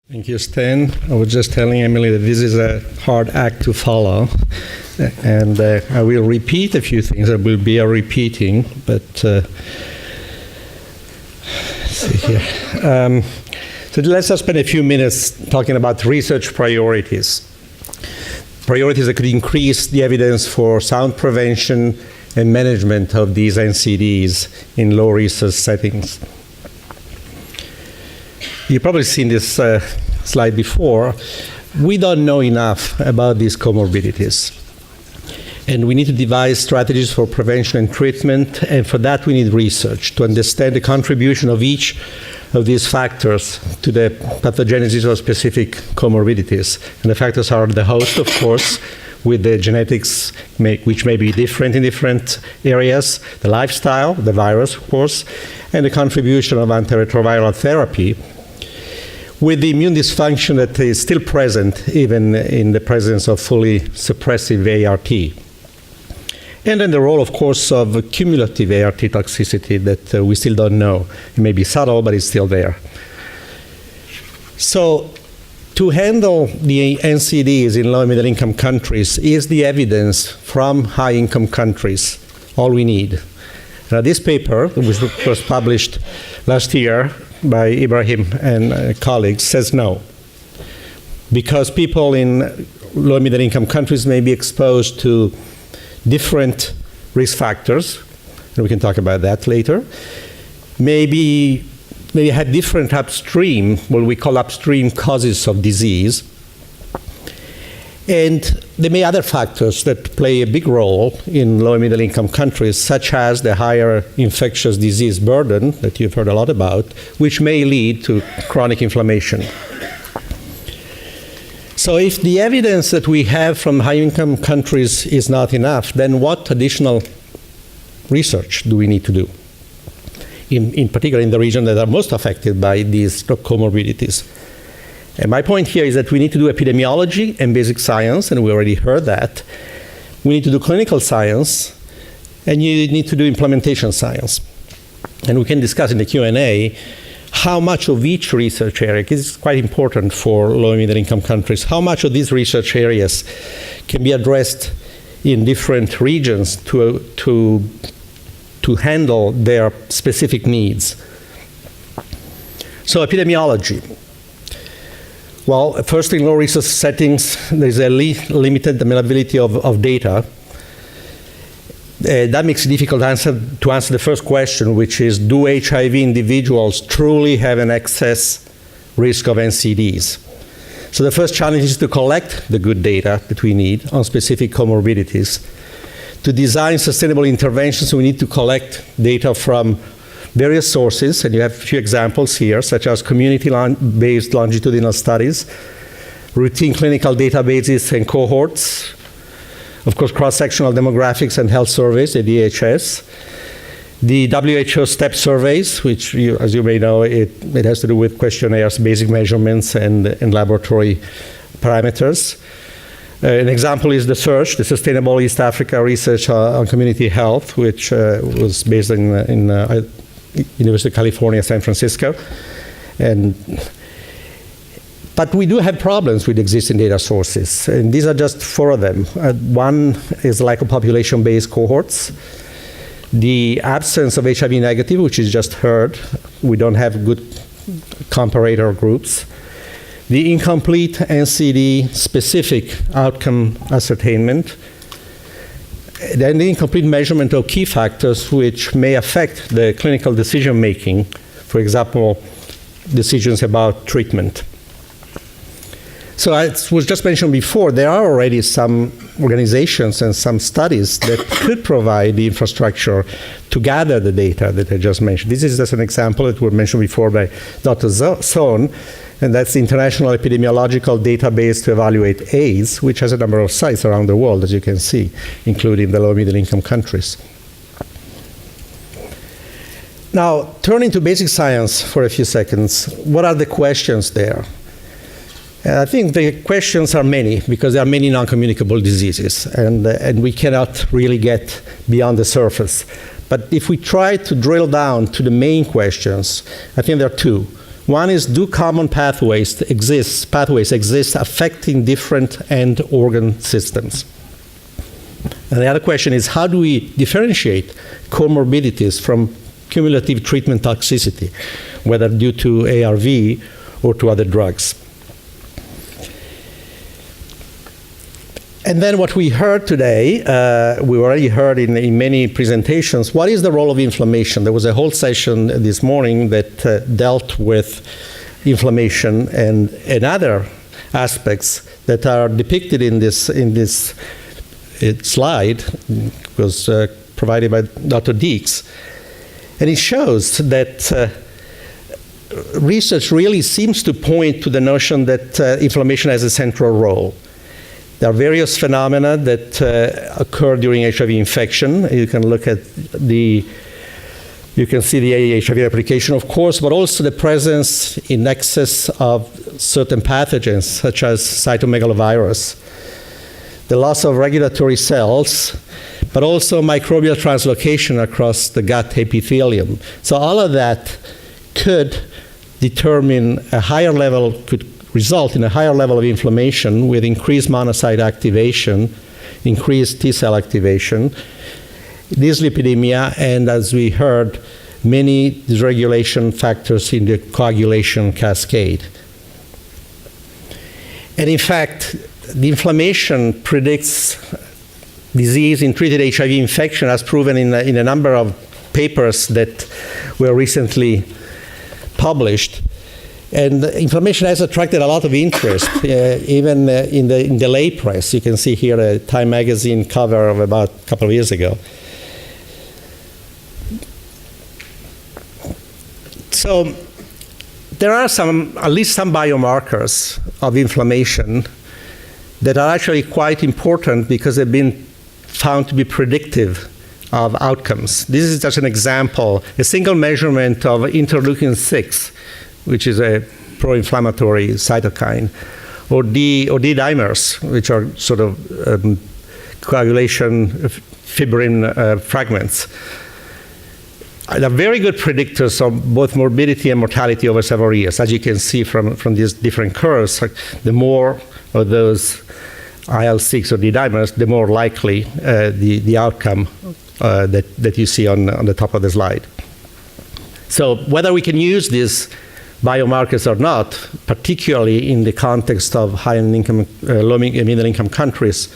Thank you, Stan. I was just telling Emily that this is a hard act to follow, and I will repeat a few things. There will be a repeating, but let's see here. So let's just spend a few minutes talking about research priorities. Priorities that could increase the evidence for sound prevention and management of these NCDs in low research settings. You've probably seen this slide before. We don't know enough about these comorbidities. And we need to devise strategies for prevention and treatment, and for that we need research to understand the contribution of each of these factors to the pathogenesis of specific comorbidities. And the factors are the host, of course, with the genetics which may be different in different areas, the lifestyle, the virus, of course, and the contribution of antiretroviral therapy, with the immune dysfunction that is still present even in the presence of fully suppressive ART. And then the role, of course, of cumulative ART toxicity that we still don't know. It may be subtle, but it's still there. So to handle the NCDs in low and middle income countries, is the evidence from high income countries all we need? Now, this paper, which was published last year by Ibrahim and colleagues, says no. Because people in low and middle income countries may be exposed to different risk factors, and we can talk about that later, maybe had different upstream, what we call upstream causes of disease, and there may be other factors that play a big role in low and middle income countries, such as the higher infectious disease burden that you've heard a lot about, which may lead to chronic inflammation. So if the evidence that we have from high income countries is not enough, then what additional research do we need to do? In particular in the region that are most affected by these comorbidities. And my point here is that we need to do epidemiology and basic science, and we already heard that. We need to do clinical science, and you need to do implementation science. And we can discuss in the Q&A how much of each research area, because it's quite important for low and middle income countries, how much of these research areas can be addressed in different regions to handle their specific needs. So epidemiology. Well, first, in low research settings, there's a limited availability of data. That makes it difficult to answer the first question, which is, do HIV individuals truly have an excess risk of NCDs? So the first challenge is to collect the good data that we need on specific comorbidities. To design sustainable interventions, we need to collect data from various sources, and you have a few examples here, such as community-based longitudinal studies, routine clinical databases and cohorts, of course, cross-sectional demographics and health surveys, the DHS, the WHO STEP surveys, which, as you may know, it has to do with questionnaires, basic measurements, and laboratory parameters. An example is the SEARCH, the Sustainable East Africa Research on Community Health, which was based in University of California, San Francisco. But we do have problems with existing data sources, and these are just four of them. One is lack of population-based cohorts. The absence of HIV negative, which is just heard. We don't have good comparator groups. The incomplete NCD-specific outcome ascertainment. Then the incomplete measurement of key factors which may affect the clinical decision-making, for example, decisions about treatment. So as was just mentioned before, there are already some organizations and some studies that could provide the infrastructure to gather the data that I just mentioned. This is just an example that was mentioned before by Dr. Sohn, and that's the International Epidemiological Database to Evaluate AIDS, which has a number of sites around the world, as you can see, including the low and middle income countries. Now, turning to basic science for a few seconds, what are the questions there? I think the questions are many, because there are many non-communicable diseases, and we cannot really get beyond the surface. But if we try to drill down to the main questions, I think there are two. One is, do common pathways exist affecting different end organ systems? And the other question is, how do we differentiate comorbidities from cumulative treatment toxicity, whether due to ARV or to other drugs? And then what we heard today, we already heard in many presentations, what is the role of inflammation? There was a whole session this morning that dealt with inflammation and other aspects that are depicted in this slide. It was provided by Dr. Deeks. And it shows that research really seems to point to the notion that inflammation has a central role. There are various phenomena that occur during HIV infection. You can look at you can see the HIV replication, of course, but also the presence in excess of certain pathogens, such as cytomegalovirus, the loss of regulatory cells, but also microbial translocation across the gut epithelium. So all of that could determine a higher level, could result in a higher level of inflammation with increased monocyte activation, increased T-cell activation, dyslipidemia, and as we heard, many dysregulation factors in the coagulation cascade. And in fact, the inflammation predicts disease in treated HIV infection, as proven in a number of papers that were recently published. And inflammation has attracted a lot of interest, even in the lay press. You can see here a Time magazine cover of about a couple of years ago. So there are at least some biomarkers of inflammation that are actually quite important because they've been found to be predictive of outcomes. This is just an example, a single measurement of interleukin-6, which is a pro-inflammatory cytokine, or D dimers, which are sort of coagulation fibrin fragments. They're very good predictors of both morbidity and mortality over several years. As you can see from these different curves, the more of those IL-6 or D dimers, the more likely the outcome that you see on the top of the slide. So whether we can use these biomarkers or not, particularly in the context of high-income, low and middle-income countries,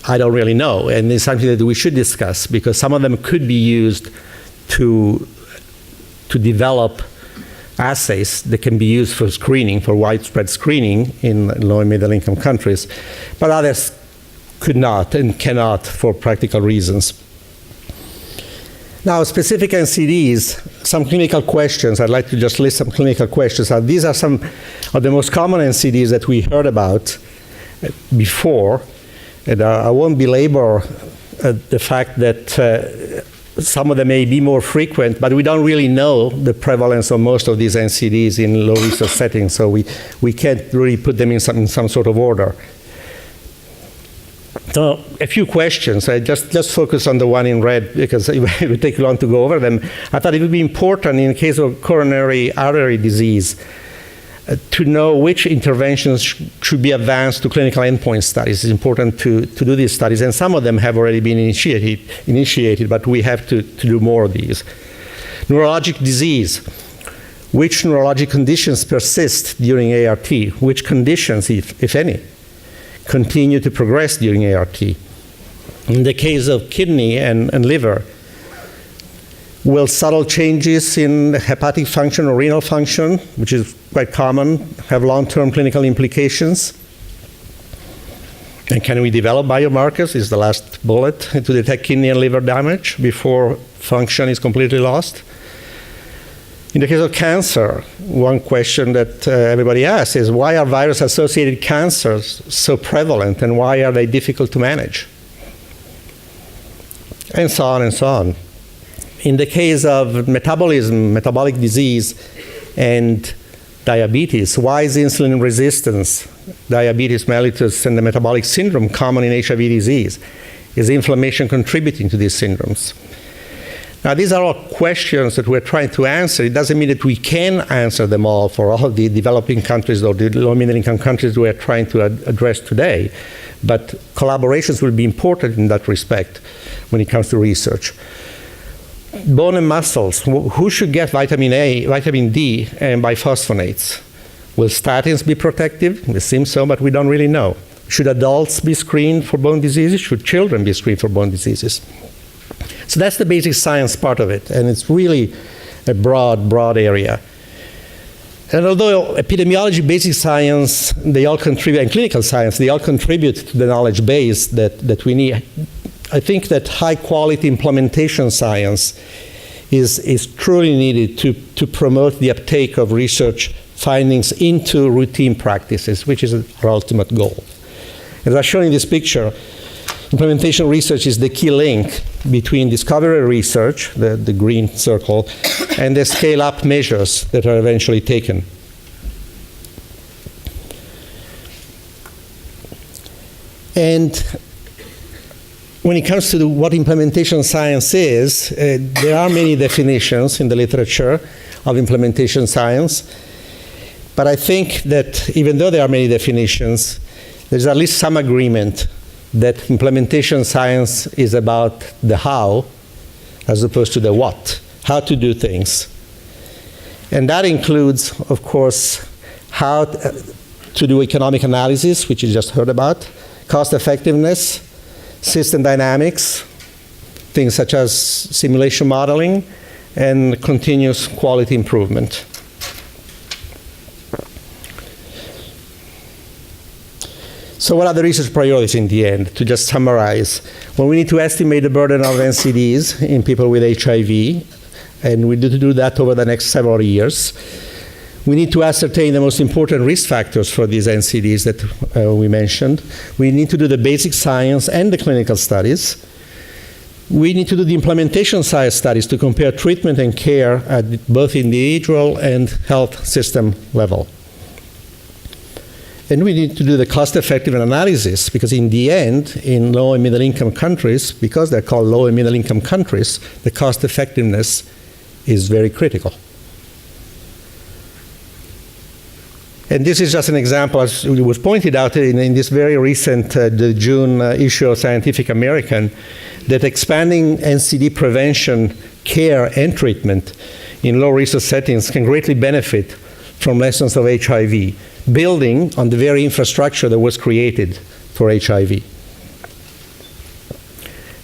I don't really know. And it's something that we should discuss because some of them could be used to develop assays that can be used for screening, for widespread screening in low and middle-income countries, but others could not and cannot for practical reasons. Now, specific NCDs, some clinical questions. I'd like to just list some clinical questions. These are some of the most common NCDs that we heard about before, and I won't belabor the fact that some of them may be more frequent, but we don't really know the prevalence of most of these NCDs in low resource settings, so we can't really put them in some sort of order. So a few questions. I just focus on the one in red because it would take long to go over them. I thought it would be important in the case of coronary artery disease to know which interventions should be advanced to clinical endpoint studies. It's important to do these studies, and some of them have already been initiated, but we have to do more of these. Neurologic disease. Which neurologic conditions persist during ART? Which conditions, if any, continue to progress during ART? In the case of kidney and liver, will subtle changes in hepatic function or renal function, which is quite common, have long-term clinical implications? And can we develop biomarkers, is the last bullet, to detect kidney and liver damage before function is completely lost? In the case of cancer, one question that everybody asks is, why are virus-associated cancers so prevalent, and why are they difficult to manage? And so on and so on. In the case of metabolism, metabolic disease, and diabetes, why is insulin resistance, diabetes mellitus, and the metabolic syndrome common in HIV disease? Is inflammation contributing to these syndromes? Now, these are all questions that we're trying to answer. It doesn't mean that we can answer them all for all of the developing countries or the low and middle income countries we're trying to address today. But collaborations will be important in that respect when it comes to research. Bone and muscles. Who should get vitamin A, vitamin D, and bisphosphonates? Will statins be protective? It seems so, but we don't really know. Should adults be screened for bone diseases? Should children be screened for bone diseases? So that's the basic science part of it, and it's really a broad area. And although epidemiology, basic science, they all contribute, and clinical science, they all contribute to the knowledge base that we need, I think that high-quality implementation science is truly needed to promote the uptake of research findings into routine practices, which is our ultimate goal. As I shown in this picture, implementation research is the key link between discovery research, the green circle, and the scale-up measures that are eventually taken. And when it comes to what implementation science is, there are many definitions in the literature of implementation science. But I think that even though there are many definitions, there's at least some agreement that implementation science is about the how as opposed to the what, how to do things. And that includes, of course, how to do economic analysis, which you just heard about, cost effectiveness, system dynamics, things such as simulation modeling, and continuous quality improvement. So what are the research priorities in the end? To just summarize, well, we need to estimate the burden of NCDs in people with HIV, and we need to do that over the next several years. We need to ascertain the most important risk factors for these NCDs that we mentioned. We need to do the basic science and the clinical studies. We need to do the implementation science studies to compare treatment and care at both individual and health system level. And we need to do the cost-effective analysis, because in the end, in low and middle-income countries, because they're called low and middle-income countries, the cost-effectiveness is very critical. And this is just an example, as it was pointed out in this very recent the June issue of Scientific American, that expanding NCD prevention, care, and treatment in low-resource settings can greatly benefit from lessons of HIV, building on the very infrastructure that was created for HIV.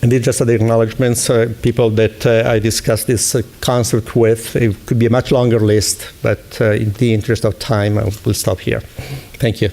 And these just are the acknowledgments, people that I discussed this concept with. It could be a much longer list, but in the interest of time, I will stop here. Thank you.